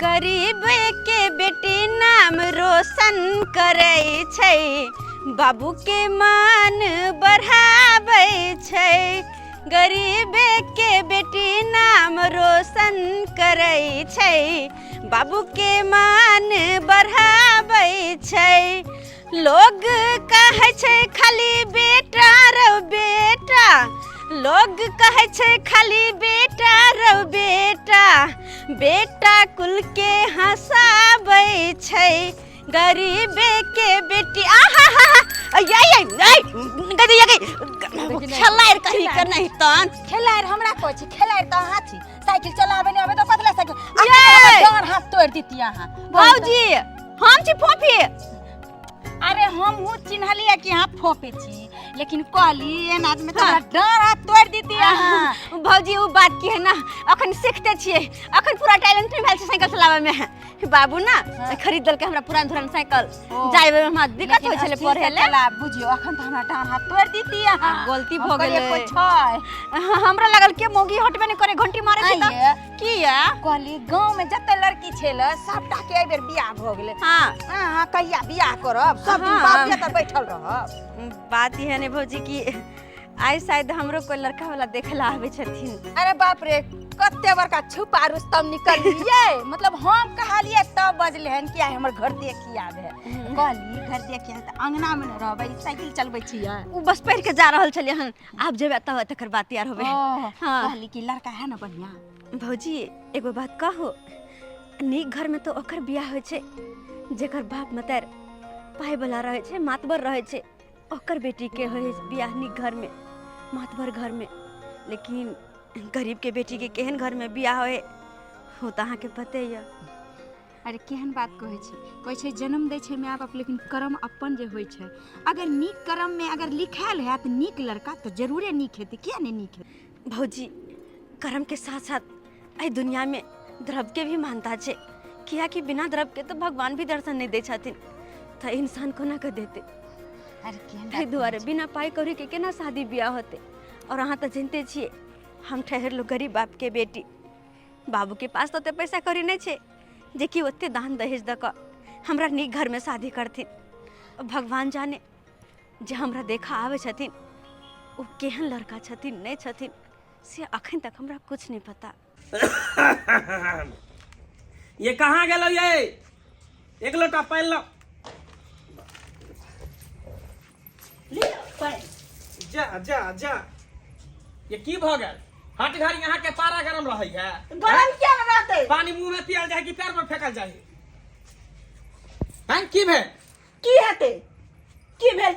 गरीब के बेटी नाम रोशन करे छै, बाबू के मान बढ़ावे छै। गरीब के बेटी नाम रोशन करे छै, बाबू के मान बढ़ावे छै। लोग कहे छै खाली बेटा रो बेटा, लोग कहे छै खाली बेटा रो बेटा, बेटा कुल के हंसावे छै। गरीब के बेटी खेलाड़ कहीं के नहीं तन खेलाड़ हमरा कहै छी, खेलाड़ त अहाँ छी। साइकिल चलाबे नहीं आबे तो पतला साइकिल डार हाथ तोड़ दीती अहाँ। भौजी हम छी फोफी। अरे हम हूँ चिन्हलिए कि हाँ फोफे छी, लेकिन कहली एन आदमी तो डार हाथ तोड़ दीती अहाँ। भौजी वो बात की है ना, अखन सीखते छिए, अखन पूरा टैलेंट नहीं भेल छै साइकिल चलावे में। बाबू ना खरीद दल के हमरा पुरान धुरान साइकिल जाइबे में हमरा दिक्कत होय छले पढ़े ले। बुझियो अखन त हमरा डार हाथ तोड़ दीती अहाँ। गलती भ गेलै कोई छै हमरा लागल के मोगी हटबे नहीं करे, घंटी मारे छै त किया कहली गांव में जते लड़की छेले सबटा के एबेर बियाह भ गेलै। हां हां कहिया बियाह करब, सब दिन बाप त बैठल रहब। बात ही है ने भौजी की आई शायद हमरो कोई लड़का वाला देखेला आवे छथिन। अरे बाप रे कते बड़का छुपा रुस्तम निकलिए। मतलब हम कहलिए तब बजले हन कि हमर घर देखी आवे। कहली घर देखी त अंगना में रहबै, साइकिल चलबै छियै। उ बस पैर के जा रहल छलिए हन, आब जेबे तब तकर बात यार होबे। हां कहली कि लड़का है ना बढ़िया। भौजी एगो बात कहो, नीक घर में तो ओकर बियाह होय छै जेकर बाप मतार पाई वाला रहे छै, मातबर रहे छै, ओकर बेटी के होय बियाह नीक घर में, मातबर घर में। लेकिन गरीब के बेटी के केहन घर में बियाह होए हो त अहाँ के पते य। अरे केहन बात कहै छै जन्म दै छै माय बाप, लेकिन कर्म अपन जे होय छै, अगर नीक कर्म में अगर लिखायल है त नीक लड़का तो जरूरे नीक हेतै, किया नहीं नीक हेतै। भौजी कर्म के साथ साथ आई दुनिया में द्रव्य के भी मानता छै, किया कि बिना द्रव्य के तो भगवान भी दर्शन नहीं दे छथिन, त इंसान कोना के देते। अरे केहन ताहि दुआरे बिना पाई कौड़ी के केना शादी बियाह होते। और अहाँ तो जानते छिए हम ठहर लो गरीब बाप के बेटी, बाबू के पास तो ओते पैसा कौड़ी नहीं छे जे कि ओते दान दहेज द क हमरा नीक घर में शादी करथिन। भगवान जाने जे हमरा देखा आवे छथिन ओ केहन लड़का छथिन नहीं छथिन से अखन तक हमरा कुछ नहीं पता। ये कहाँ गेलो ये? एक लोटा पानि लो। जा जा जा ये की भ गेल? हट घर यहाँ के पारा गरम रहे है। गरम क्या रहते? पानी मुंह में पियल जाए कि पैर पर फेंकल जाए? हैं की भेल? की हेते? की भेल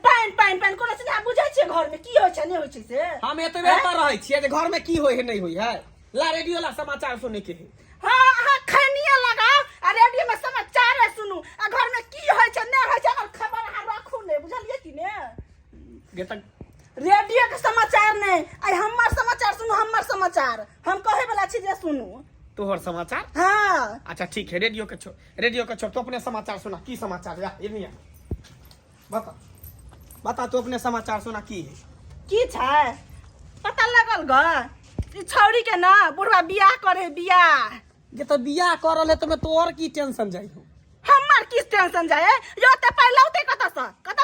पाइन पाइन पाइन कोनो से बुझै छै घर में की होय छै नहीं होय छै से? हम एतबे त रहे छिए जे घर में की होय है नहीं होय है। ला रेडियो ला समाचार सुने के है। हां अहाँ खैनिया लगाओ आ रेडियो में समाचार सुनू आ घर में की होय छै नहीं होय छै और खबर अहाँ राखू नहीं, बुझलिए कि ने? गे तक रेडियो के समाचार नहीं, आई हमर समाचार सुनू, हमर समाचार हम कहे वाला छी जे सुनू। तोहर समाचार? हां अच्छा ठीक है, रेडियो के छोड़ तो अपने समाचार सुना। की समाचार या ये नहीं है? बता तू अपने समाचार सुना की है? की छै पता लगल ग ई छौरी के ना बुढ़वा बियाह करे बियाह। जे तो बियाह करल है तो मैं तोहर की टेंशन जाई हूं। हमर किस टेंशन जाए? यो ते पाई लौते कता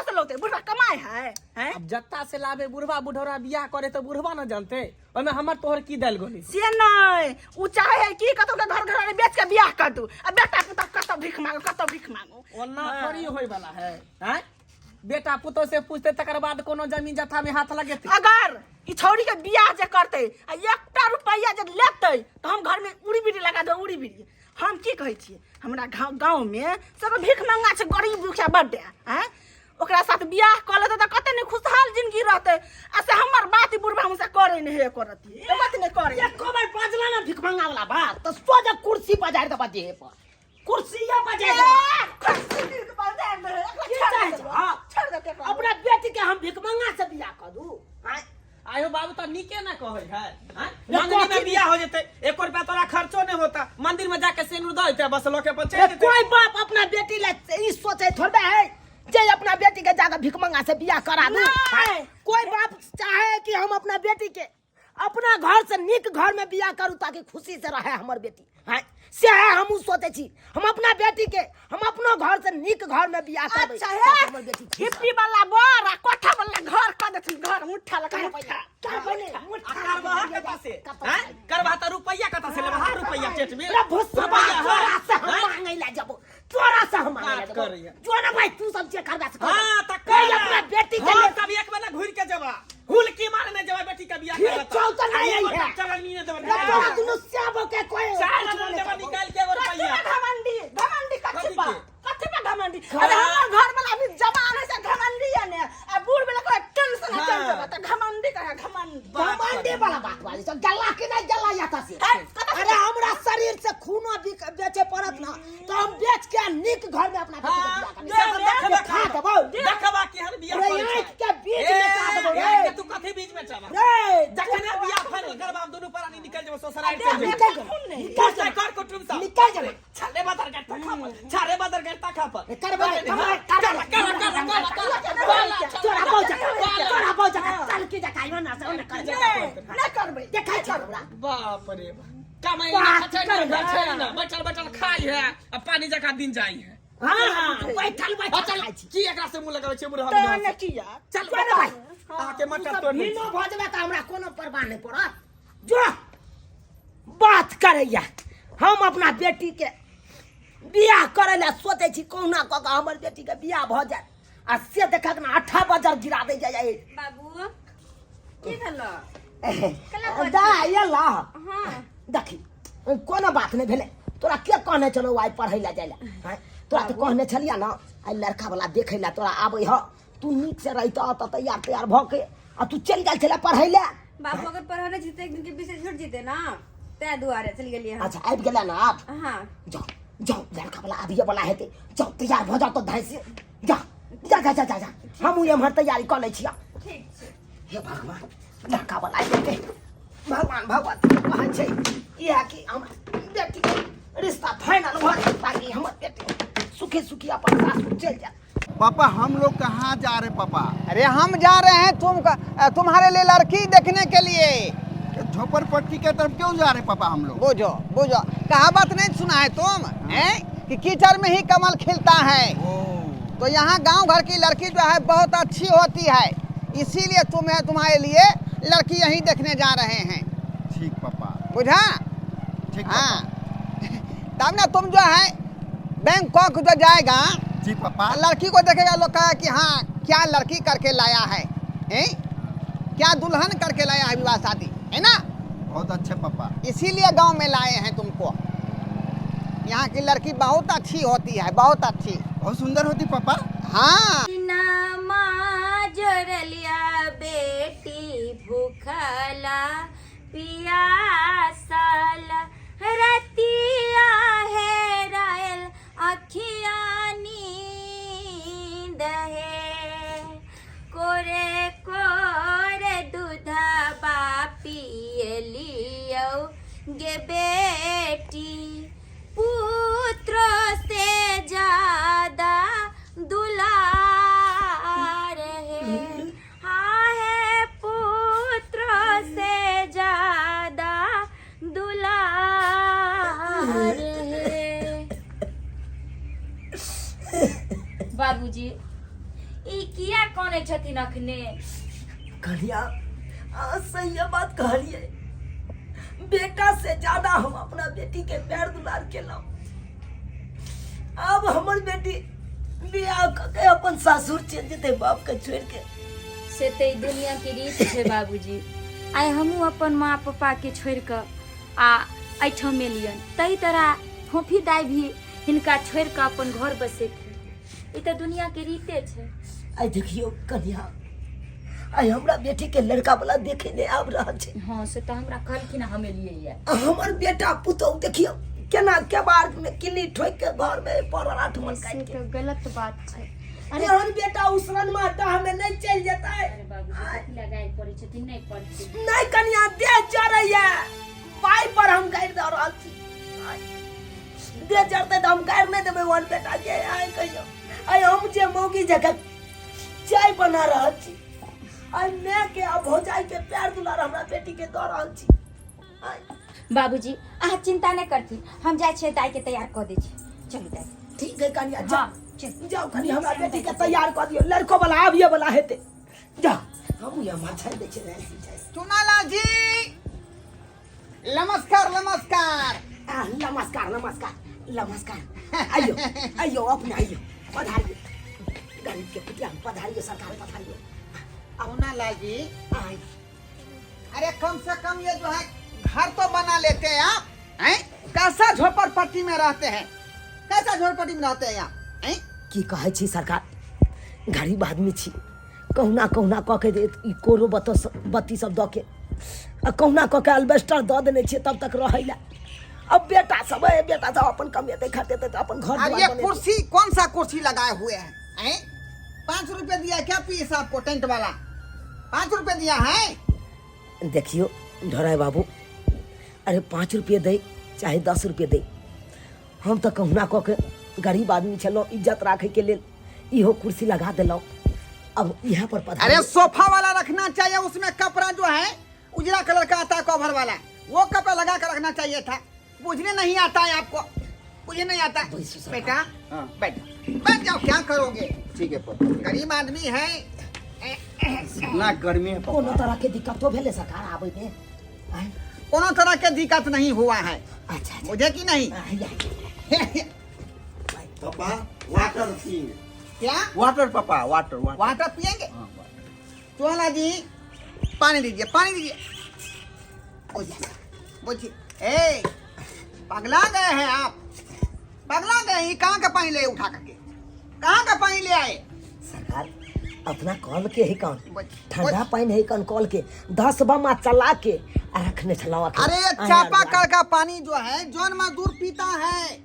से लौते? बुढ़वा कमाए है हैं? अब जत्ता से लावे बुढ़वा बुढ़ौरा बियाह करे तो बुढ़वा न जानते ओमे हमर तोहर की दल गोली से नहीं उ चाहे है कि कतो के घर घर बेच के बियाह कर दू आ बेटा पुता कतो भीख मांगो। ओना थोड़ी होय वाला है। हैं बेटा पुतो से पूछते तकर बाद कोनो जमीन जत्था में हाथ लगेते। अगर ई छौरी के बियाह जे करते आ 1 रुपया जे लेते तो हम घर में उड़ी बिड़ी लगा दो। उड़ी बिड़ी हम की कहै छी, हमरा गांव में सब भीख मांगा छै, गरीब दुखिया बड्डे हैं, ओकरा साथ बियाह क लेते त कते ने खुशहाल जिंदगी रहते। आ से हमर बात बुढ़वा हमसे करे नहीं हे करती, ए बात नहीं करे। एक बार बाजला ना भिख मांगा वाला बात तो सोजा कुर्सी पर जाए दबा दे पर कुर्सिया पर जाए अपना बेटी के हम भिख मांगा से बियाह कर दू। आयो बाबू तो नीके ना कहै है। हैं मंदिर में बियाह हो जेते 1 रुपया तोरा खर्चो नहीं होता, मंदिर में जाके सिंदूर द देते बस लोके पर चल जेते। कोई बाप अपना बेटी ला ई सोचे थोड़बे है जे अपना बेटी के जाकर भिख मांगा से बियाह करा दू। कोई बाप चाहे कि हम अपना बेटी के अपना घर से नीक घर में बियाह करू ताकि खुशी से रहे हमर बेटी। हैं से हम सोचे छी हम अपना बेटी के हम अपनो घर से निक घर में बियाह करबै। अच्छा ताकि हमर है बेटी खुश हिप्पी वाला बर आ कोठा वाला घर कर देथिन घर मुठ्ठा लगा पैसा कर पहले करबा कता से हैं करबा त रुपया कता से लेबा रुपया चेट में अरे भुस्सा रुपया तोरा से हम मांगे ला जबो तोरा से हम मांगे ला बात जबो कर रही है। जो ना भाई तू सब जे करबा से हां त कह अपना बेटी के हां ले तब एक बार घुर के जबा हुल की मारने जबा बेटी का बियाह फिर करता चौथा नहीं है। चल नहीं तोरा देबा दुनु श्याम के कोई चार देबा निकाल के और रुपया घमंडी घमंडी कच्ची कथी बा के? कच्ची बा घमंडी अरे हमर घर वाला अभी जवान है से घमंडी है ने आ बूढ़ वाला को टेंशन है चल जबा त घमंडी कहे घमंडी घमंडी वाला बात वाली सब गल्ला के नहीं गल्ला जाता से है, कता अरे हमरा शरीर से खून बेचे पड़त ना तो हम बेच के निक घर में अपना बेटी के बियाह करबै। खा देबो देखबा कि हर बियाह रे करे आँख के बीच में का देबो के रे तू कथी बीच में चाबा रे जखने बियाह फाइनल करबा हम दोनों प्राणी निकल जेबो सोसाइटी से निकल निकल जा जा कर कुटुम सा निकल जा छले बादर के तखा पर छले बादर के तखा पर करबा तोरा पहुंचा चल के जा काइयो ना से ओने कर नहीं करबै देखै छ हमरा बाप रे बाप कमाई ना खचै ना बचल बचल खाई है अब पानी जका दिन जाई है हां बैठल बैठल खाइ छी की एकरा से मुंह लगाबै छै मुरह तो ने किया चल जो ना भाई आके मटर तोड़ ली मीनो भजबे त हमरा कोनो परवाह नहीं पड़त जो बात करैया हम अपना बेटी के बियाह करे ला सोचे छी कहुना क के हमर बेटी के बियाह भ जाए आ से देखक ना 8 बजर गिरा दे जाए बाबू की भेलो दा ये ला हाँ देखी कोनो बात नहीं भेले तोरा के कहने चलो आई पढ़ै ला जाय ला हैं? तोरा तो कहने छलिया ना आई लड़का वाला देखे ला तोरा आबै ह तू नीक से रहिता त तैयार भ के आ तू चल गेल छले पढ़ै ला बाबू अगर पढ़ाने जीते एक दिन के पीछे छूट जीते ना तै दुआरे चल गेलिए हम अच्छा आबि गेला ना आप हाँ जाओ जाओ लड़का वाला अभी वाला हेते जाओ तैयार भ जाओ तो धाय से जा जा जा जा जा, जा। हम एम्हर तैयारी कर ले छिया ठीक छै हे भगवान लड़का वाला हेते भगवान भगवती कहै छै इहा कि हम बेटी के रिश्ता फाइनल भ जाए ताकि हमर बेटी सुखी सुखी अपन सासुर चल जाए। पापा हम लोग कहाँ जा रहे पापा? अरे हम जा रहे हैं तुम्हारे लिए लड़की देखने के लिए। झोपड़पट्टी के तरफ क्यों जा रहे पापा हम लोग? बुझो बुझो कहावत नहीं सुना है तुम हैं कि कीचड़ में ही कमल खिलता है। तो यहाँ गांव घर की लड़की जो है बहुत अच्छी होती है, इसीलिए तुम्हारे लिए लड़की यहीं देखने जा रहे हैं। ठीक पापा बुझा? ठीक हाँ पापा। तब ना तुम जो है बैंकॉक जो जाएगा जी पापा। लड़की को देखेगा लोग कहा कि हाँ क्या लड़की करके लाया है, क्या दुल्हन करके लाया है विवाह शादी, है ना? बहुत अच्छे पापा। इसीलिए गांव में लाए हैं तुमको। यहाँ की लड़की बहुत अच्छी होती है, बहुत अच्छी। बहुत सुंदर होती पापा। हाँ जोरलिया बेटी भूखला पियासल रतिया है रायल अखिया नींद है कोरे कोरे दूधा पियलियो गे बेटी पुत्र से ज्यादा दुलार है। हाँ है पुत्र से ज्यादा दुलार है। बाबूजी ई किया कोने छथिन अखने? कहलिया सही बात कहलिए, बेटा से ज्यादा हम अपना बेटी के पैर दुलार केलौ। अब हमर बेटी बियाह के अपन सासुर चल जेते बाप के छोड़ के। से ते ई दुनिया के रीत छै बाबूजी। आइ हमहूँ अपन माँ पापा के छोड़ के आ एहिठाम एलियन, तही तरह फोफी दाइ भी हिनका छोड़ के अपन घर बसे ई तो दुनिया के रीते छै। आई देखियो कन्या, आई हमरा बेटी के लड़का वाला देखे ने आब रहल छै। हाँ से तो हमरा कहलखिन हम एलियै ये। हमर बेटा पुतौ देखियो केना केबाड़ में किल्ली ठोक के घर में पड़ल आठमन से काट के। तो गलत बात छै। अरे हर बेटा उसरन माटा हमें नहीं चल जाता है। अरे बाबूजी लगाई पड़ी छथिन नहीं पड़ती। नहीं कन्या दे जरैया पाई पर हम गाड़ दे रहल छी। दे जरते त हम गाड़ नहीं देबे वन बेटा के। आई कहियो आई हम जे मौगी जगह चाय बना रहल छी, आई मैं के अब हो जाए के पैर दुलार हमरा बेटी के द रहल छी। आई बाबूजी अहाँ चिंता नहीं करती, हम जाए छे दाई के तैयार कर दे छी। चलू दाई। ठीक है कनिया जा हाँ, चल। जाओ कनिया हमरा बेटी के तैयार कर दियो, लड़को वाला आबिए वाला हेते। जा हम ये माछा दे छे। चुनालाल जी नमस्कार नमस्कार। नमस्कार नमस्कार नमस्कार। आइयो आइयो अपने आइयो, पधारिए गरीब के पुतिया पधारिए, सरकार पधारिए। चुनालाल जी आइए। अरे कम से कम ये जो है घर तो बना लेते हैं आप, हैं? कैसा झोपड़पट्टी में रहते हैं, कैसा झोपड़पट्टी में रहते हैं आप, हैं? की कहे छी सरकार, गरीब आदमी छी, कहुना कहुना कह के दे ई कोरो बत्ती सब दऽ के आ कहुना कह के अल्बेस्टर दऽ देने छियै तब तक रहैला। अब बेटा सब अपन कमेते खाते तो अपन घर और दुआर ये बनेते। कुर्सी कौन सा कुर्सी लगाए हुए हैं, हैं? 5 रुपए दिया क्या पीस आपको टेंट वाला, 5 रुपए दिया है? देखियो ढोराय बाबू, अरे 5 रुपये दे चाहे 10 रुपये दे, हम तो कहुना कह के गरीब आदमी छलौं, इज्जत राखे के लेल इहो कुर्सी लगा देलौं। अब यहाँ पर अरे सोफा वाला रखना चाहिए, उसमें कपड़ा जो है उजला कलर का आता है कवर वाला, वो कपड़ा लगा कर रखना चाहिए था। बुझने नहीं आता है आपको, मुझे नहीं आता। बेटा हाँ। बैठ बैठ जाओ, क्या करोगे, ठीक है पापा। गरीब आदमी है। ना गर्मी है कोनो पापा। तरह के दिक्कत तो भेले सरकार आबै में। आय, कोनो तरह के दिक्कत नहीं हुआ है, अच्छा मुझे कि नहीं? पापा वाटर पिएंगे। क्या वाटर पापा, वाटर वाटर। वाटर पिएंगे? हाँ, वाटर। चोला जी पानी दीजिए, पानी दीजिए। बोलिए, ए पगला गए हैं आप, पगला गए हैं? कहाँ का पानी ले उठा करके, कहाँ का पानी ले आए? सरकार अपना कॉल के ही कौन बोलिए। ठंडा पानी है कौन कॉल के 10 बमा चला के आ रखने छलावा के। अरे चापाकल का पानी जो है जौन मजदूर पीता है,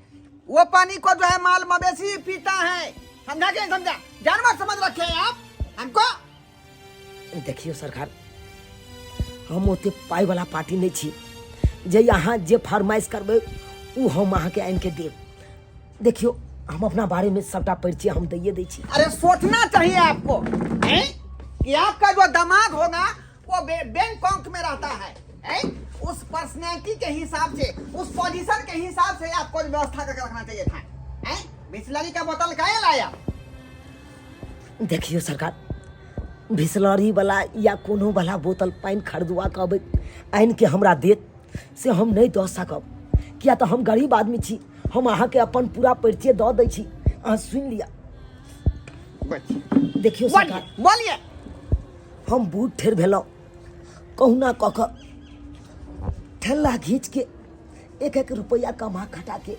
वो पानी को जो है माल मवेशी पीता है, समझा के नहीं समझा? जानवर समझ रखे हैं आप हमको? देखियो सरकार, हम ओते पाई वाला पार्टी नहीं छी जे यहाँ जे फरमाइश करबे उ हम अहाँ के आन के देब। देखियो हम अपना बारे में सबटा परिचय हम दैये दै छी। अरे सोचना चाहिए आपको, हैं? कि आपका जो दामाद होगा वो बैंकॉक में रहता है, हैं? उस पर्सनैलिटी के हिसाब से, उस पोजीशन के हिसाब से आपको व्यवस्था करके रखना चाहिए था, हैं? बिस्लरी का बोतल काहे लाया? देखियो सरकार, बिसलरी वाला या कोनो वाला बोतल पानी खरीदवा कहबै आन के हमरा देत से हम नहीं दऽ सकब, किया तो हम गरीब आदमी छी। हम अहाँ के अपन पूरा परिचय दऽ दै छी, अहाँ सुनि लिअ। देखियो सरकार, बोलिए। हम बूढ़ ठेर भेलौं, कहुना कऽ कऽ ठेला घींच के 1-1 रुपया कमा खटा के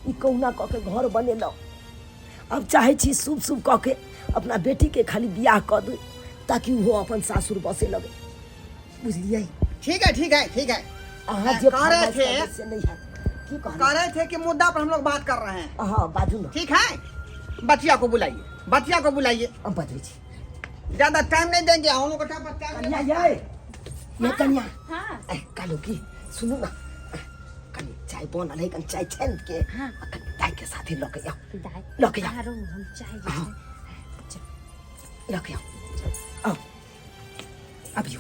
ई कहुना कऽ के घर बनेलौं। अब चाहे छी शुभ शुभ कऽ के अपना बेटी के खाली बियाह कऽ दू ताकि वो अपन सासुर बसे लगे, बुझलिए? ठीक है ठीक है ठीक है। अहाँ जे कह रहे फरमाइश थे, करबै से नहीं है। की कह कहलिए? रहे थे कि मुद्दा पर हम लोग बात कर रहे हैं, हाँ बाजू ना, ठीक है? बचिया को बुलाइए, बचिया को बुलाइए, हम बजबै छी। ज्यादा टाइम नहीं देंगे हम लोग का कन्या ये कन्या, हाँ कालो की सुनू ना, कनी चाय बनल है, कनी चाय छान के हाँ। कनी दाई के साथे लऽ के आओ, दाई लऽ के आओ, आरो हम चाहिए। हाँ। लऽ के आओ, आओ अभियो।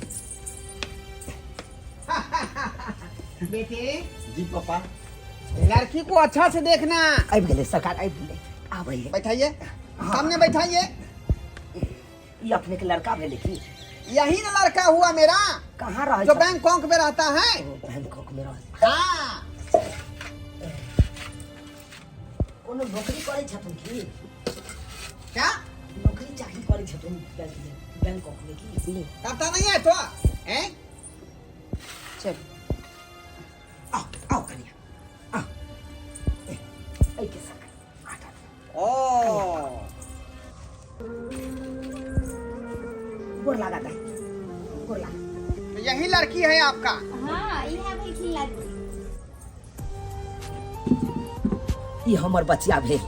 बेटे जी पापा। लड़की को अच्छा से देखना। आबि गेलै सरकार, आबि गेलै, आबै है। बैठाइए, सामने बैठाइए। ये अपने के लड़का भेले की? यही ना लड़का हुआ मेरा, कहाँ रह जो बैंकॉक में रहता है। बैंकॉक में रह। हाँ कोनो नौकरी करै छथुन की? क्या नौकरी चाकरी करै छथुन बैंकॉक में की? करता नहीं है तो, हैं? चल आओ आओ कन्या, आओ ऐ के सरकार आटा ओ गोर लगा दाई, गोर लगा। तो यही लड़की है आपका? हाँ इहे भेलखिन लागी। ये हमर बचिया भेल।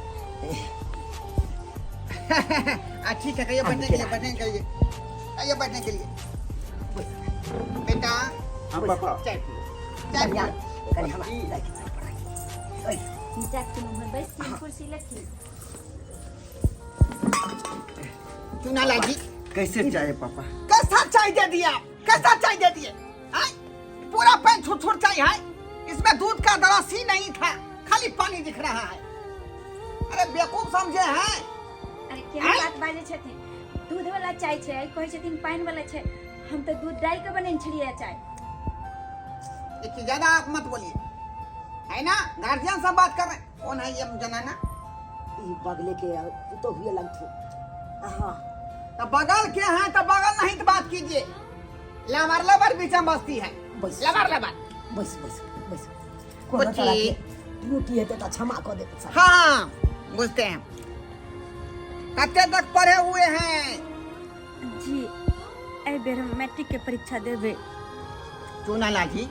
ठीक है, कहिए बैठने के लिए, बैठने के लिए, आइए बैठने के लिए। बेटा हाँ पापा। चाय पियो, चाय कन्या पियो। कन्या हमरा दाई के तरफ पढ़ाई। ओए जाके मुंह बैठ के कुर्सी लखी। चुना लागी कैसे चाय पापा? कैसा चाय दे दिया, कैसा चाय दे दिए, हैं? पूरा पैन छुट छुट चाय है, इसमें दूध का दरस ही नहीं था, खाली पानी दिख रहा है। अरे बेवकूफ समझे हैं? अरे क्या बात बाजे छथिन, दूध वाला चाय छै, कहै छथिन पानी वाला छै। हम तो दूध डाल के बनेन छलिए चाय। देखिए ज्यादा आप मत बोलिए, है ना? गार्जियन सब बात कर रहे हैं। कौन है ये जनाना? ये बगले के तो हुए लगते। हाँ तो बगल के हैं तो बगल नहीं तो बात कीजिए। लबर लबर बीच में बस्ती है, बस लबर लबर। बस बस बस कोनो तरह के त्रुटि है तो क्षमा कर दे सर। हाँ बुझते हैं। कते तक पढ़े हुए हैं? जी ए बेर हम मैट्रिक के परीक्षा देबे। चूनाला जी,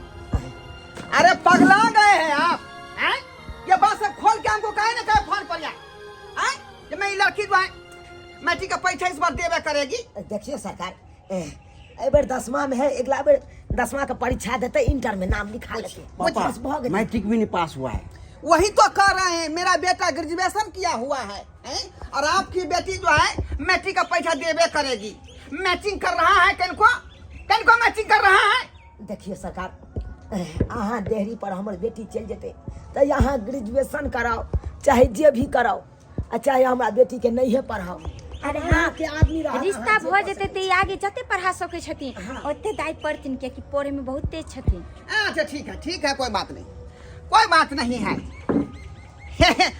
अरे पगला गए हैं आप? हैं? ये बात सब खोल के हमको कहे ना कहे फोन पर यार। हैं? ये मेरी लड़की जो है मैट्रिक का परीक्षा इस बार देवे करेगी। देखिए सरकार, ए बार 10वां में है, अगला बार 10वां का परीक्षा देते इंटर में नाम लिखा लेते। पापा मैट्रिक भी नहीं पास हुआ है। वही तो कर रहे हैं, मेरा बेटा ग्रेजुएशन किया हुआ है, हैं? और आपकी बेटी जो है मैट्रिक का परीक्षा देवे करेगी। मैचिंग कर रहा है, किनको मैचिंग कर रहा है? देखिए सरकार, अहाँ देहरी पर हमार बेटी चल जेते तो यहाँ ग्रेजुएशन कराओ, चाहे जे भी कराओ, चाहे हमारा बेटी के नहीं है पढ़ाओ। अरे यहाँ हाँ, के आदमी रहा रिश्ता भ जेते ते आगे जते पढ़ा सकै छथिन, ओते दाय पढ़थिन कियाकि पढ़े में बहुत तेज छथिन। अच्छा ठीक है, कोई बात नहीं है।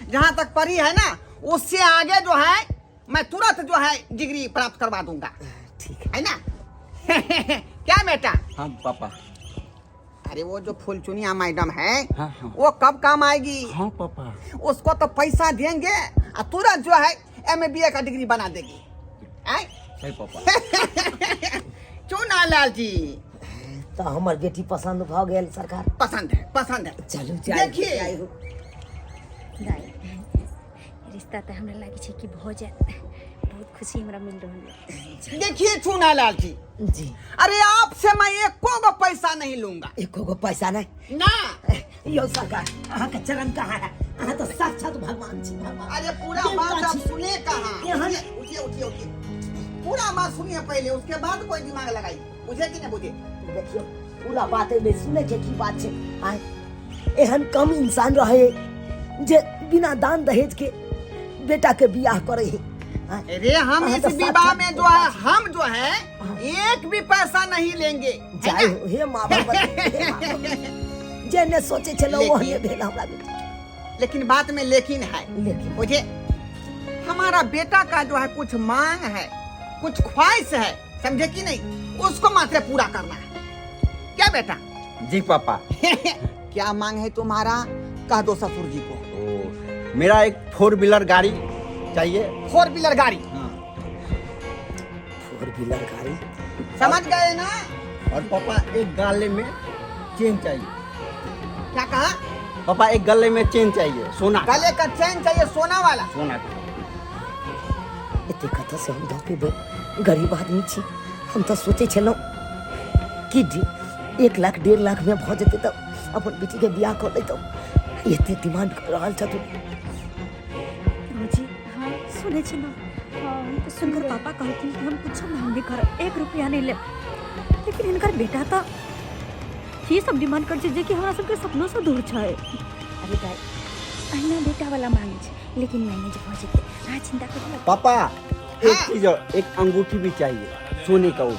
जहाँ तक पढ़ी है ना, उससे आगे जो है मैं तुरंत जो है डिग्री प्राप्त करवा दूंगा। ठीक है ना? क्या बेटा? हाँ पापा। अरे वो जो फुलचुनिया मैडम है, हाँ, हाँ। वो कब काम आएगी? हाँ पापा। उसको तो पैसा देंगे और तुरंत जो है MA का डिग्री बना देगी। सही पापा। चूनालाल जी, तो हमार बेटी पसंद भ गेल सरकार। पसंद है। चलू देखिए दाई रिश्ता तो हमरा लागे छै कि भ जाए। बहुत खुशी हमरा मिल रहल है। देखिए चूनालाल जी, जी अरे आपसे मैं एको गो पैसा नहीं लूंगा। एको गो पैसा नहीं ना। यो सरकार, अहाँ के चरण कहाँ है? अहाँ तो साक्षात भगवान छी। भगवान अरे पूरा बात आप सुने कहाँ? उठिए। पूरा बात सुनिए पहले, उसके बाद कोई दिमाग लगाइए। बुझे कि नहीं बुझे? देखियो पूरा बात में सुने के की बात छै। आय एहन कम इंसान रहे जे बिना दान दहेज के बेटा के बियाह करे है। अरे हम इस विवाह में जो है, हम जो है एक भी पैसा नहीं लेंगे। जाय हो हे माँ बाप जे ने सोचे चलो वो ने भेल हमरा बेटा। लेकिन बात में लेकिन है, लेकिन मुझे हमारा बेटा का जो है कुछ मांग है, कुछ ख्वाहिश है, समझे कि नहीं? उसको मात्र पूरा करना है। क्या बेटा? जी पापा। क्या मांग है तुम्हारा? कह दो ससुर जी को। मेरा एक 4 व्हीलर गाड़ी चाहिए। 4 व्हीलर गाड़ी। हाँ। 4 व्हीलर गाड़ी समझ गए ना? और पापा एक गले में चेन चाहिए। क्या कहा? पापा एक गले में चेन चाहिए, सोना का। गले का चैन चाहिए, सोना वाला। सोना का। एते कथा से हम धोके गरीब आदमी छी। हम तो सोचे छलो कि 1 लाख 1.5 लाख में भ जेते तो अपन बेटी के बियाह कर देतो। एते डिमांड कर रहल छथु। जी हाँ सुने छ ना, तो सुनकर पापा कहथिन कि हम कुछ मांग नहीं कर, 1 रुपया नहीं ले। लेकिन इनकर बेटा तो ये सब डिमांड कर जे कि हमरा सबके सपनों से दूर छै। अरे दाय अहिना बेटा वाला मांगे छै, लेकिन मैनेज भ जेते, अहाँ चिंता करू ना। पापा एक चीज और, एक अंगूठी भी चाहिए, सोने का। ओ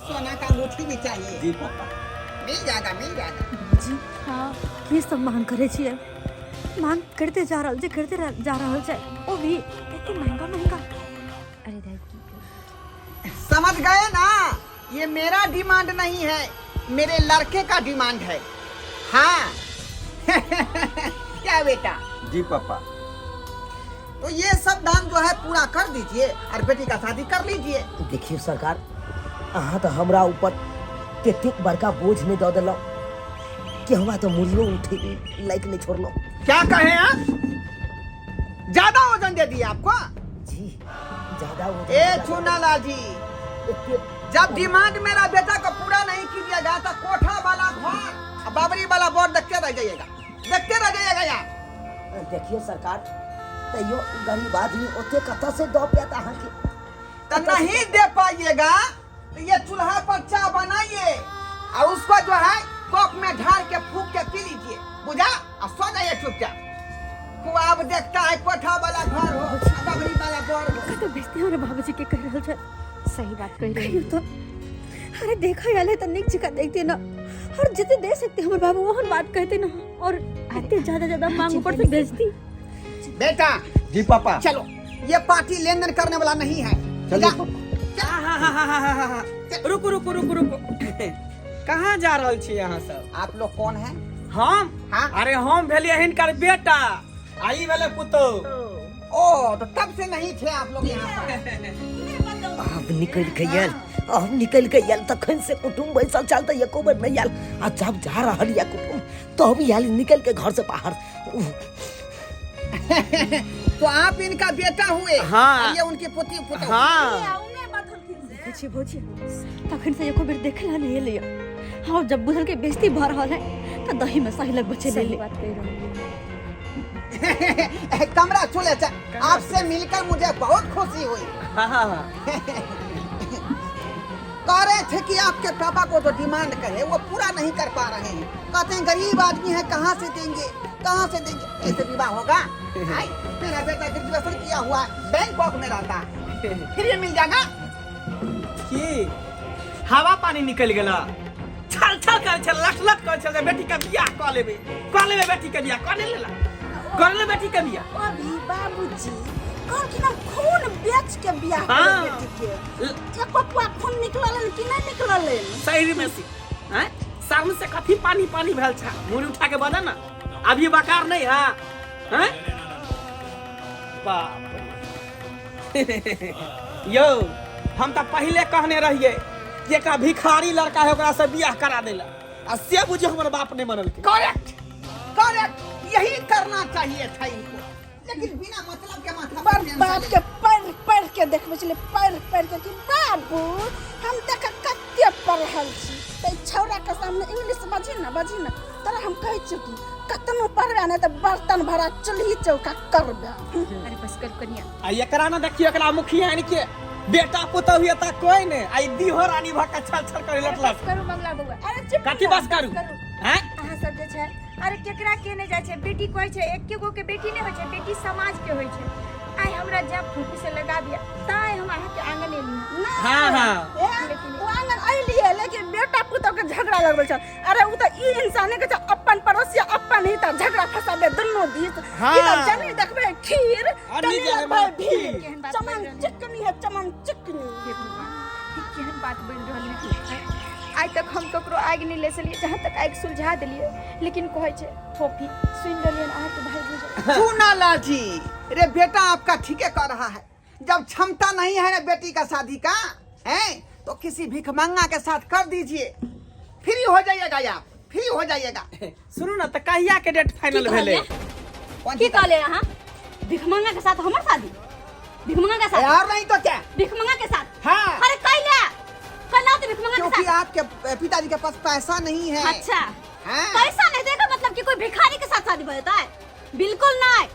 सोना का अंगूठी भी चाहिए। जी पापा। मिल जाएगा। जी हाँ ये सब मांग करे छिए। मांग करते जा रहल छै, ओ भी एते महंगा। अरे दाय की समझ गए ना? ये मेरा डिमांड नहीं है, मेरे लड़के का डिमांड है। हाँ। क्या बेटा? जी पापा। तो ये सब दाम जो है पूरा कर दीजिए और बेटी का शादी कर लीजिए। देखियो सरकार, अहाँ तो हमरा ऊपर तेतेक बड़का बोझ नहीं दे देलो कि हमरा तो मुड़ियो उठे लाइक नहीं छोड़लो। क्या कहे आप? ज्यादा वजन दे दिया आपको? जी ज्यादा हो ए चूनालाल जी, जब डिमांड मेरा बेटा को पूरा नहीं कीजिएगा तो कोठा वाला घर, बाबरी वाला बोर्ड देखते रह जाइएगा यार। देखियो सरकार, तैयो गरीब आदमी ओते कथा से दो पाता अहाँ के तो नहीं दे पाइएगा तो ये चूल्हा पर चाय बनाइए, और उसको जो है कोक में ढार के फूक के पी लीजिए, बुझा? और सो जाइए चुपचाप। खुआब देखता है कोठा वाला घर हो, डबरी वाला घर हो। तो बेचते हमारे बाबूजी के कह रहल छे। सही बात कह रही कहियो तो अरे देखा याले तो निक जगह देखते ना, और जितने दे सकते हमारे बाबू वहन बात कहते ना, और इतने ज्यादा मांग ऊपर से बेचती। बेटा जी पापा। चलो, ये पार्टी लेन देन करने वाला नहीं है। चलिए जा। हाँ। रुको कहाँ जा रहल छी यहाँ सब? आप लोग कौन हैं? हम हाँ? अरे हम भेलिए हिनकर बेटा, आई वाले पुतो। ओ तो तब से नहीं थे आप लोग यहाँ पर। अब निकल गयल तखन से कुटुम्ब बैसल चलते एको बेर नहीं आयल। आ जब जा रहल या कुटुम्ब तो भी आयल निकल के घर से बाहर। तो आप इनका बेटा हुए? हाँ। और ये उनकी पुत्री पुत्र। हाँ देखिए भौजी तखन से एको बेर देखला नहीं लिया। हाँ जब बुझल के बेइज्जती भ रहल है तो दही में सही लग बचे ले सही ले। बात कह रही कमरा चले जा। आपसे मिलकर मुझे बहुत खुशी हुई। हाँ। कह रहे थे कि आपके पापा को जो डिमांड करे वो पूरा नहीं कर पा रहे हैं। कहते हैं गरीब आदमी है, कहाँ से देंगे। ऐसे विवाह होगा? हाय, मेरा बेटा ग्रेजुएशन किया हुआ है, बैंकॉक में रहता है, फिर ये मिल जाएगा। की हवा पानी निकल गेला, छल कर छल लट कर छल बेटी का बियाह कर लेबे बेटी का बियाह कर ले बेटी का बियाह। अभी बाबूजी कौन कि नाम खून बेच के बियाह हाँ। करे बेटी के। एक पपुआ खून निकलल कि नहीं निकलल? सही में सी हैं सामने से कथी पानी भेल छा, मुड़ी उठा के बना ना, अभी बकार नहीं है हैं? बाप यो हम तो पहले कहने रहिए कि एक भिखारी लड़का है ओकरा से बियाह करा देला, आ से बुझे हमर बाप ने मनल के। करेक्ट, यही करना चाहिए था इनको, लेकिन बिना मतलब के माथा बाप के पैर के देखबे छले, पैर के कि बाबू हम देख कत्ते पढ़ल छी, ते छौरा के सामने इंग्लिश बाजी ना तोरा हम कह चुकी कतनो पढ़बे ना त बर्तन भरा चूल्ही चौका करबे। अरे बस कर कन्या। आ एकरा ना देखियो एकरा मुखिया है के बेटा पुतौ हुए ता कोई ने आई दीहो रानी भका छल करे अरे लटलट। बस करू मंगला बउआ। अरे चुप कथी बस करू हैं? अहाँ सब जे छै अरे केकरा के नहीं जाय छै, बेटी कहै छै एके गो के बेटी नहीं होय छै, बेटी समाज के होय छै। आई हमरा जब फूफी से लगा दिया ताई हम अहाँ के आंगन एली। हाँ वो आंगन अइलिए लेकिन बेटा पुतौ के झगड़ा लगल छ। अरे उ त ई इंसाने के अपन पड़ोसिया अपन ही त झगड़ा फसाबे दुन्नो दिस। हाँ। ई त जनी देखबे खीर अन्नी तनी जगह लगबे में भीड़ खीर। चमन चिकनी है चमन चिकनी। केहन बात बोल रहल है। आज तक हम ककरो आगि नहीं ले सलिए, जहाँ तक आगि सुलझा दिलिए, लेकिन कहै छै फोफी सुन रहलिए अहाँ के भाई बुझे। सुना लाजी, रे बेटा आपका ठीके कर रहा है। जब क्षमता नहीं है ना बेटी का शादी का है तो किसी भिखमंगा के साथ कर दीजिए, फ्री हो जाइएगा आप, फ्री हो जाइएगा। सुनू ना, तो कहिया के डेट फाइनल भेले? की कहले अहाँ? भिखमंगा के साथ हमर शादी? भिखमंगा के साथ? यार नहीं तो क्या? भिखमंगा के साथ? हाँ। अरे कहले तो भिखमंगा के क्योंकि साथ। आपके पिताजी के पास पैसा नहीं है। अच्छा हाँ। पैसा नहीं देगा मतलब कि कोई भिखारी के साथ शादी होता है? बिल्कुल नहीं।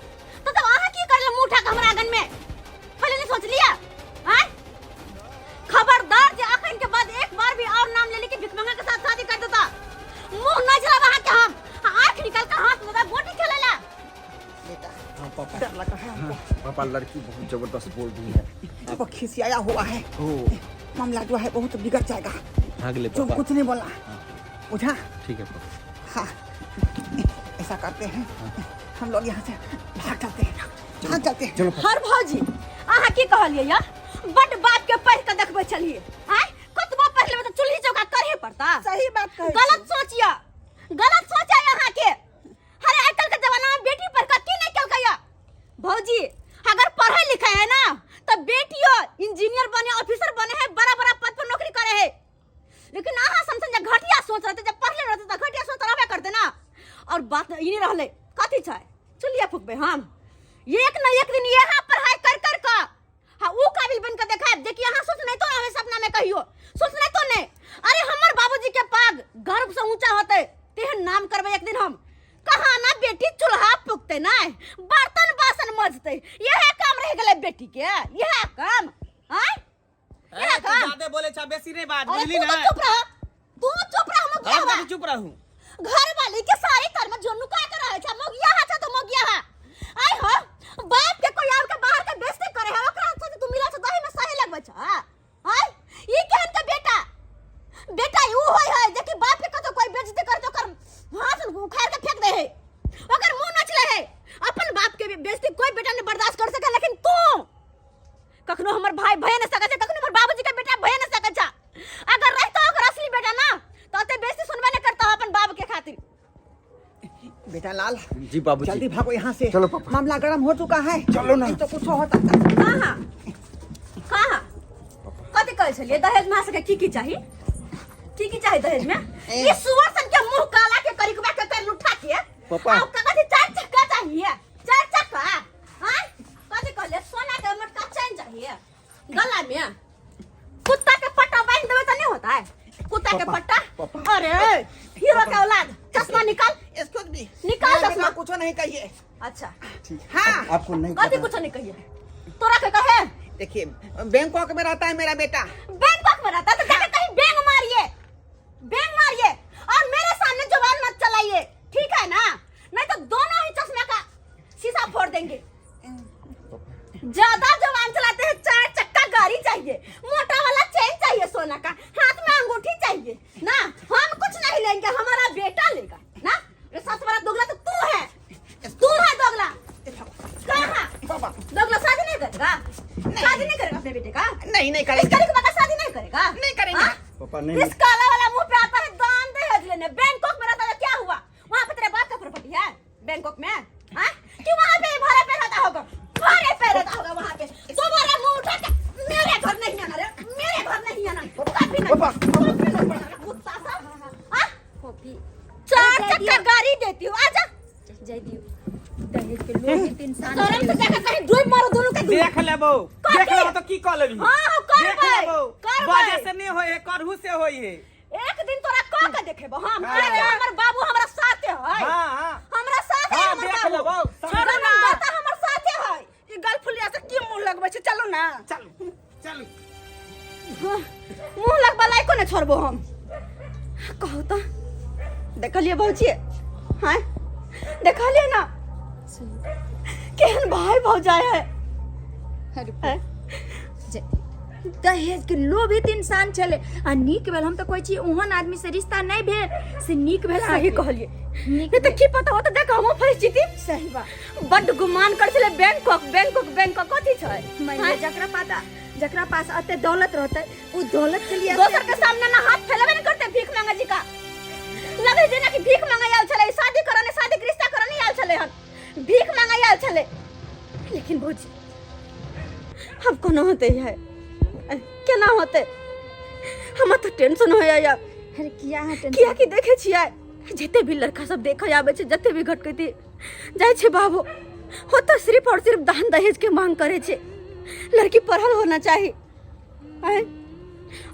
तो तब अहाँ की करले मुंह उठा के हमरा आंगन में? पहले नहीं सोच लिया? हैं? खबरदार जे अखन के बाद एक बार भी और नाम ले ली कि भिखमंगा के साथ शादी कर देता, मुंह न जला वहां के हम आंख निकाल कर हाथ में बोटी खेलेला। बेटा डर लगा है हमको। पापा लड़की बहुत जबरदस्त बोल रही है। वो खिसियाया हुआ है, मामला जो है बहुत बिगड़ जाएगा। भागले जो कुछ नहीं बोला, बुझा? ठीक है पापा। हाँ, ऐसा करते हैं हम लोग यहाँ से भाग चलते हैं। चलो हर भौजी अहाँ की कहलिए या बड बाप के पढ़ के देखबे चलिए। आय कतबो पढ़ लेबे तो चूल्ही चौका करहे पड़ता। सही बात कहै छी। गलत सोचिया यहाँ के। अरे आजकल के जमाना में बेटी पर कथी नहीं कलकैया भौजी। अगर पढ़े लिखे है ना तो बेटियों इंजीनियर बने, ऑफिसर बने है, बड़ा पद पर नौकरी करे है। लेकिन अहाँ समझ घटिया सोच रहे थे, जब पढ़ले रहते तो घटिया सोच रहबे करते ना। और बात ये नहीं रहले कथी छै चुलिया फूकबे हम एक न एक दिन यहाँ पढ़ाई कर का हाँ वो काबिल बन कर देखा। देखिए यहाँ सोच नहीं तो हमें सपना में कहियो सोच नहीं तो नहीं। अरे हमर बाबूजी के पाग गर्भ से ऊंचा होते तेहन नाम करबे एक दिन हम। कहा ना बेटी चूल्हा फूकते ना, बर्तन बासन मजते, यह काम रह गए बेटी के, यह काम। यह काम ज्यादा बोले छा बेसी नहीं बात अरे बुझली तू ना। तो चुप रह, तू चुप रह। क्या हुआ? चुप रहूं। घर वाली के सारे कर्म जोनु का कर रहे छ मोगिया हा छ तो मोगिया हा आई हो बाप के कोई और के बाहर के बेइज्जती करे है ओकरा से तू मिला छ दही में सही लगबे छ आई ई केहन के बेटा यू होय है जे कि बाप के कतो कोई बेइज्जती कर तो कर हाथ उखाड़ के फेंक दे है ओकर मुंह नचले है अपन बाप के बेइज्जती कोई बेटा ने बर्दाश्त कर सके लेकिन तू कखनो हमर भाई भय न सके छ कखनो हमर बाबूजी के बेटा भय न सके छ अगर रहतो ओकर असली बेटा ना तो ते बेइज्जती सुनबे न करता अपन बाप के खातिर। बेटा लाल जी बाबूजी। जल्दी भागो यहाँ से। चलो पापा। मामला गर्म हो चुका है। चलो ना। नहीं तो कुछ हो सकता है। कहाँ कथी कहै छलिए दहेज में सके की चाहिए की चाहिए दहेज में ये सुअर सन के मुंह काला के करिकबा के कर लुठा के पापा। और कथी 4 चक्का चाहिए 4 चक्का हां कथी कहले सोना के मटका चैन चाहिए गला में कुत्ता के पट्टा बांध देवे तो नहीं होता है कुत्ता के पट्टा अरे हीरो का औलाद चश्मा निकाल Excuse me। निकाल नहीं, चश्मा। बेटा, कुछ नहीं कहिए। अच्छा हाँ आपको नहीं कथी पता। कुछ नहीं कहिए तोरा के कहे देखिए बैंकॉक में रहता है मेरा बेटा। बैंकॉक में रहता है तो जाके कहीं बैंग मारिए और मेरे सामने जुबान मत चलाइए ठीक है ना नहीं तो दोनों ही चश्मे का शीशा फोड़ देंगे ज्यादा जुबान चलाते हैं 4 चक्का गाड़ी चाहिए मोटा वाला चेन चाहिए सोना का हाथ में अंगूठी चाहिए ना हम कुछ नहीं लेंगे हमारा बेटा लेगा ना ये सबसे बड़ा दोगला तो तू है दोगला कहाँ दोगला शादी नहीं करेगा शादी नहीं करेगा अपने बेटे का नहीं इस करेंगे। करी के बाद शादी नहीं करेगा नहीं करेंगे। हाँ? पापा नहीं इस काला वाला मुंह पे आता है दान दहेज लेने बैंकॉक में रहता है क्या हुआ वहाँ पे तेरे बाप का प्रॉपर्टी है बैंकॉक में हाँ क्यों वहाँ पे भाड़े पे रहता होगा वहाँ पे तुम्हारा मुंह उठा के मेरे घर नहीं आना रे मेरे घर नहीं आना कभी नहीं कुत्ता सा हाँ 4 चक्का गाड़ी देती हूँ आजा जय दियो दहेज के लोग इंसान शर्म से जाकर कहीं डूब मारो दोनों के देख लेबो देख लेबो तो की कह लेबी हाँ, करबै, देख लेबो करबै। बाजे से नहीं होए करहु से होई है। एक दिन तोरा कह के देखेबो हम हाँ। अरे हमर बाबू हमरा साथे है हां हमरा साथे हाँ, हमर देख बाबू लेबो। छोड़ो ना बेटा हमर साथे है ई गलफुलिया से की मुंह लगबै छै चलो ना चल मुंह लगबा लाई को ना छोड़बो हम कहू तो देखलिए भौजी हां देखलिए ना केहन भाई भौजाई है हैं? दहेज के लोभित इंसान चले आ नीक भेल हम तो कोई चीज ओहन आदमी से रिश्ता नहीं भेल से नीक भेल सही कहलिए नीक ये तो की पता होता देख हम परिस्थिति सही बात बड गुमान कर छले बैंकॉक कथी छै मैं जकरा पास अते दौलत रहते उ दौलत के लिए दोसर के सामने ना हाथ फैलावे नहीं करते भीख मांगा जी का लगे जे ना कि भीख मांगा आयल छले शादी के रिश्ता करने आयल छले हन भीख मांगा आयल छले लेकिन भौजी हम कोना होते है केना होते हम तो टेंशन हो या अरे किया है किया कि देखे छियै जते भी लड़का सब देखे आवे छै जते भी घटकती जाय छै बाबू हो तो सिर्फ और सिर्फ दान दहेज के मांग करे छै लड़की पढ़ल होना चाहिए आय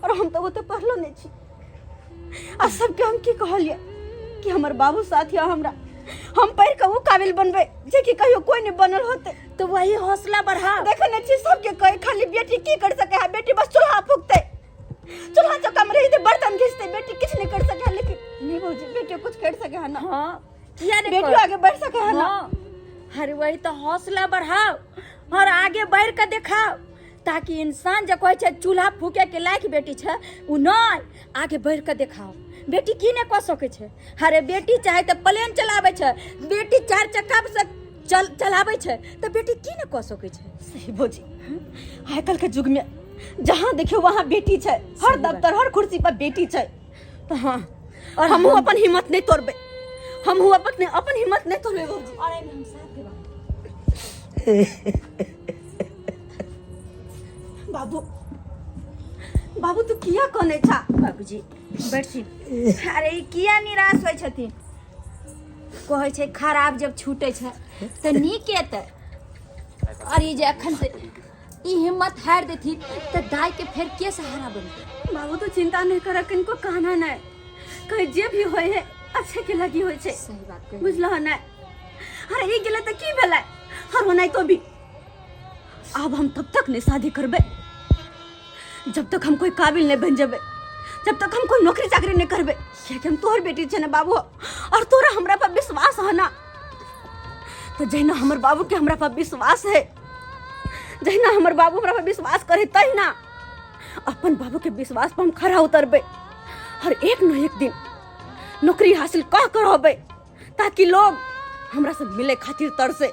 और हम तो वो तो पढ़लो नहीं छी आ सबके हम की कहलिए कि हमर बाबू साथ या हमरा हम पढ़ के वो काबिल बनबे जे कि कहियो कोई नहीं बनल होते तो वही हौसला बढ़ा देखे नहीं छी सबके कहे खाली बेटी की कर सके है बेटी बस चूल्हा फूकते चूल्हा चौका में रही बर्तन घिसते बेटी कुछ नहीं कर सके है लेकिन नहीं भौजी बेटी कुछ कर सके है ना हाँ किया नहीं बेटी आगे बढ़ सके है ना अरे वही तो हौसला बढ़ाओ और आगे बढ़ के दिखाओ ताकि इंसान जो कहे चूल्हा फूके के लायक बेटी है उ नहीं आगे बढ़ के दिखाओ बेटी की ने कह सके छै अरे बेटी चाहे तो प्लेन चलावे छै बेटी 4 चक्का से चलावे छै तो बेटी की ने कह सके छै सही भौजी आजकल के युग में जहाँ देखियो वहाँ बेटी छै हर दफ्तर हर कुर्सी पर बेटी छै तो हाँ और हम अपन हिम्मत नहीं तोड़बे हम अपन हिम्मत नहीं तोड़बे भौजी और एमे हम साथ देबा बाबू तू किया कने छा बाबूजी बैठी अरे ई किया निराश होय छथिन कहै छै खराब जब छूटे छै त नीक एतै और ई जे अखन से ई हिम्मत हार देथी त दाई के फेर के सहारा बनतै बाबू तू चिंता नहीं कर किनको कहना नहीं कहीं जे भी होय है अच्छे के लगी होय छै सही बात कही बुझलो ना अरे ई गेले त की भेलै हर होनाई तो भी अब हम तब तक नहीं शादी करबे जब तक हम कोई काबिल नहीं बन जाबे जब तक हम कोई नौकरी चाकरी नहीं करबे। कियाकि हम तोहर बेटी छे ना बाबू, और तोरा हमरा पर विश्वास है ना। तो जहिना हमर बाबू के हमरा पर विश्वास है, जहिना हमर बाबू हमरा पर विश्वास करे, तहिना अपन बाबू के विश्वास पर हम खरा उतरबे और एक न एक दिन नौकरी हासिल कह कर होबे, ताकि लोग हमरा से मिले खातिर तरसे।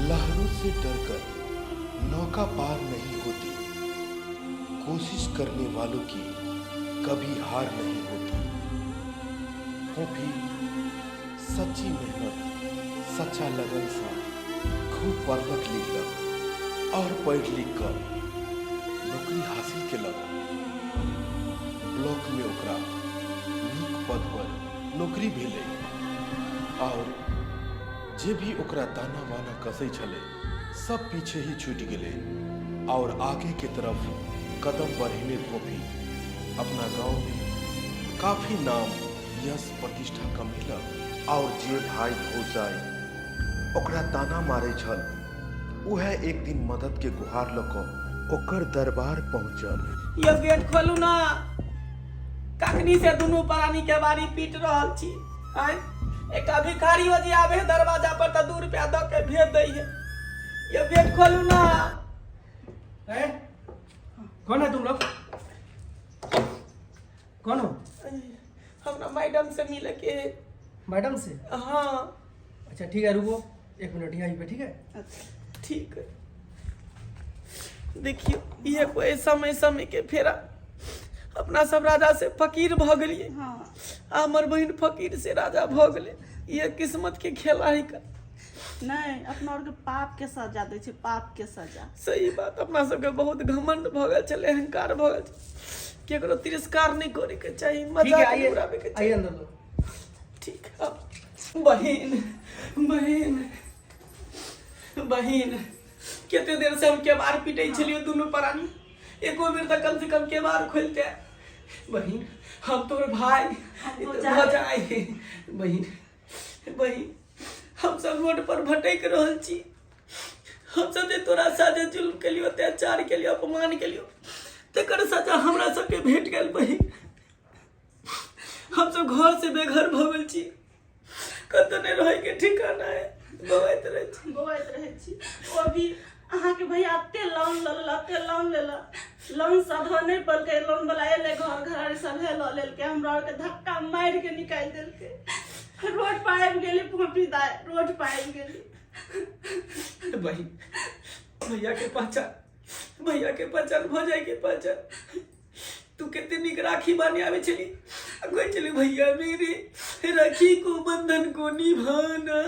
लहरों से डरकर नौका पार नहीं होती, कोशिश करने वालों की कभी हार नहीं होती। वो भी सच्ची मेहनत, सच्चा लगन सा खूब पढ़लक लिखलक और पढ़ लिख कर नौकरी हासिल केलक। ब्लॉक में ओकरा नीक पद पर नौकरी भेलै और जे भी ओकरा ताना बाना कसै छले सब पीछे ही छूट गेले और आगे के तरफ कदम बढ़ेने को भी अपना गांव में काफी नाम, यश, प्रतिष्ठा कमेलक। और जे भाई भौजाई ओकरा ताना मारे छल, वह एक दिन मदद के गुहार लऽ कऽ ओकर दरबार पहुंचल। ये गेट खोलू ना, कखनी से दुनू प्राणी के बारी पीट रहल छी। आय एक भिखारी हो जी आवे दरवाजा पर तो 2 रुपया दऽ के भेज दै है। ये गेट खोलू ना। कौन है तुम लोग? कौन हो? हमरा मैडम से मिले के। मैडम से? हाँ। अच्छा ठीक है, रुको 1 मिनट यहीं पे, ठीक है? ठीक है। देखियो ये कोई समय समय के फेरा, अपना सब राजा से फकीर भ गलिए। हाँ। हमर बहन फकीर से राजा भ गले। ये किस्मत के खेला है का। नहीं, अपना और के पाप के सजा दे छे, पाप के सजा। सही बात, अपना सबके बहुत घमंड भ गेल छले, अहंकार भ गेल छले। केकरो तिरस्कार नहीं करे के चाहिए, मजाक नहीं उड़ावे के चाहिए। अंदर दो। ठीक है। बहन बहन बहन, केते देर से हम केबार पीटे छलियो दुनू प्राणी, एको बेर तक कम से कम केबार खोलते। बहन हम तोर भाई भजाए। बहन बहन हम सब रोड पर भटक रहल छी। हम सब तोरा साथे जुल्म केलियो, अत्याचार केलियो, अपमान केलियो, तेकर सजा हमरा सबके भेट गेल। बहन हम सब घर से बेघर भ गेल छी, कतौ नहीं रहे के ठिकाना है। बवाइत रहे छी। वो भी अहाँ के भैया अते लोन लेला, लोन सधा नहीं पल के, लोन वाला एले घर घर सब है ल लेल के, हमरा के धक्का मार के निकाल देल के, रोड पर आबि गेली, फोपी दाय रोड पर आबि गेली। बहन भैया के पहचान भजाई के पहचान। तू कितनी निक राखी बाने आवे छली, कोई चली भैया मेरे राखी को बंधन को निभाना।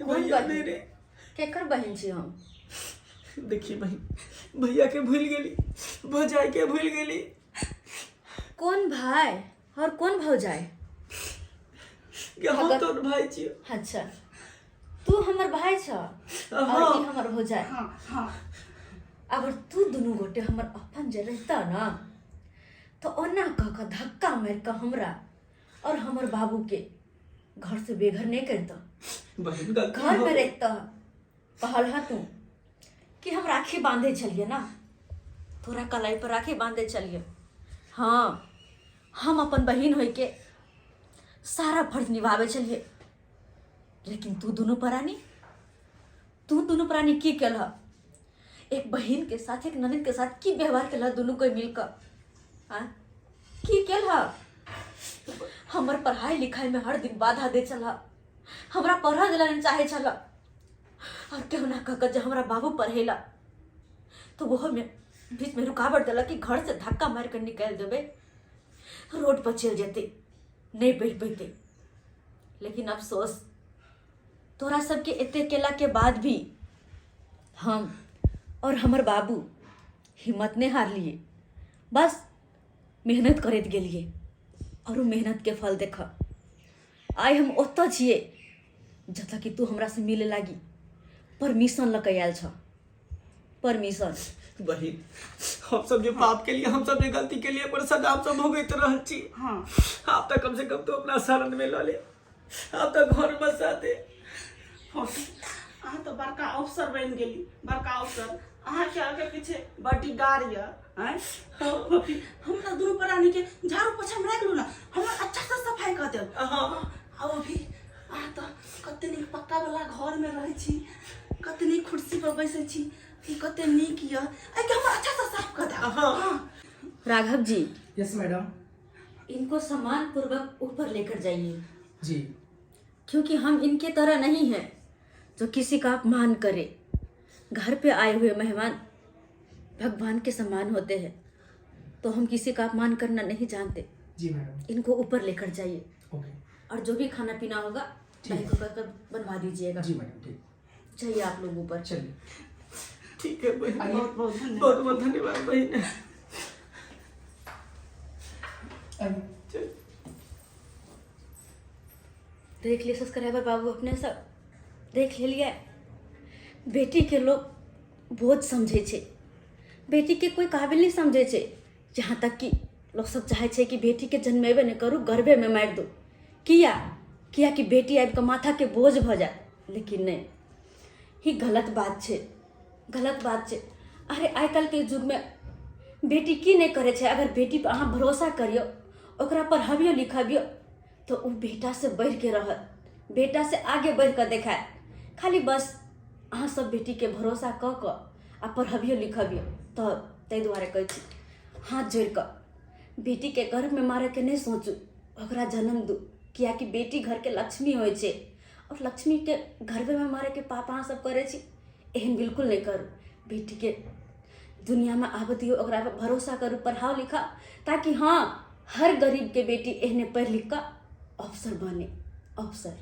भैया मेरे केकर बहन छी हम? देखी बहन, भैया के भूल गेली, भौजाई के भूल गेली। कौन भाई और कौन भौजाई? हम तो भाई छियो। अच्छा, तू हमर भाई छ और ई हमर भौजाई। हाँ। अगर तू दोनों गोटे हमर अपन जे रहता ना, तो ओना कह के धक्का मार के हमरा और हमर बाबू के घर से बेघर नहीं करता। बहन घर में रहता। कहल हा तू कि हम राखी बांधे चलिए ना, तोरा कलाई पर राखी बांधे चलिए। हाँ, हम अपन बहन होई के सारा फर्ज निभावे चलिए। लेकिन तू दोनों प्राणी की केलह? एक बहन के साथ, एक ननद के साथ की व्यवहार केलह दोनों कोई मिलकर? हाँ, की केलह? हमर पढ़ाई लिखाई में हर दिन बाधा दे चला, हमरा पढ़ा दिला नहीं चाहे चला, और क्यों ना कह जब हमारा बाबू पढ़ेला तो वो में बीच में रुकावट दिला कि घर से धक्का मार कर निकाल देवे, रोड पर चल जाते, नहीं बैठ पाते। लेकिन अफसोस तोरा सबके इतने केला के बाद भी हम और हमर बाबू हिम्मत नहीं हार लिए, बस मेहनत करते गेलिए और वो मेहनत के फल देख आइ हम ओत छिए जतऽ कि तू हमरा से मिले लागी परमिशन लऽ के आयल छ। परमिशन बहिन हम सब जो पाप के लिए, हम सब जो गलती के लिए पर सदा हम सब भोगैत रहल छी। हाँ आप तक कम से कम तो अपना शरण में ल ले, आप तक घर बसा दे। अहाँ तो बड़का अफसर बन गेली, बड़का अफसर। अहाँ के आगे पीछे बड़ी गाड़ी है हमरा दुनू प्राणी के झाड़ू पोछा में राख लू ना, हमरा अच्छा से सफाई कर देब। अब अभी अहाँ तो कते नीक पक्का वाला घर में रहे छी, कते नीक कुर्सी पर बैसे छी, कते नीक ये आई के हमरा अच्छा से साफ कर देब। Raghav ji, yes madam. इनको सम्मान पूर्वक ऊपर लेकर जाइए जी। क्योंकि हम इनके तरह नहीं हैं जो किसी का अपमान करे। घर पे आए हुए मेहमान भगवान के समान होते हैं, तो हम किसी का अपमान करना नहीं जानते। जी मैडम। इनको ऊपर लेकर जाइए ओके। और जो भी खाना पीना होगा भाई को कहकर बनवा दीजिएगा। जी मैडम, ठीक। चाहिए आप लोग ऊपर। चलिए ठीक है बहन, बहुत बहुत धन्यवाद। बहुत बहुत धन्यवाद बहन। चल। देख लिए सब्सक्राइबर बाबू, अपने सब देख लिया। बेटी के लोग बोझ समझे छे, बेटी के कोई काबिल नहीं समझे छे। यहाँ तक कि लोग सब चाहे छे कि बेटी के जन्मेबे नहीं करू, गर्भे में मार दो। किया कि बेटी आबि के माथा के बोझ भ जाए, लेकिन नहीं, ही गलत बात छे, गलत बात छे। अरे आइ काल्हि के युग में बेटी की नहीं करे छे। अगर बेटी पर अहाँ भरोसा करियो, ओकरा पढ़ाबियो लिखाबियो, तो वो बेटा से बढ़ के रहत, बेटा से आगे बढ़ कर देखाए। खाली बस अहाँ सब बेटी के भरोसा क के आ पढ़बियो लिखबियो। तो ताहि दुआरे कहै छी, हाथ जोड़ कर बेटी के गर्भ में मारे के नहीं सोचू, ओकरा जन्म दू। किया कि बेटी घर के लक्ष्मी होय छे, और लक्ष्मी के गर्भ में मारे के पाप अहाँ सब करे छी। एहन बिल्कुल नहीं करू। बेटी के दुनिया में आब दियो, ओकरा पर भरोसा करू, पढ़ाओ लिखा, ताकि हाँ हर गरीब के बेटी एहने पढ़ लिख कर अफसर बने, अफसर।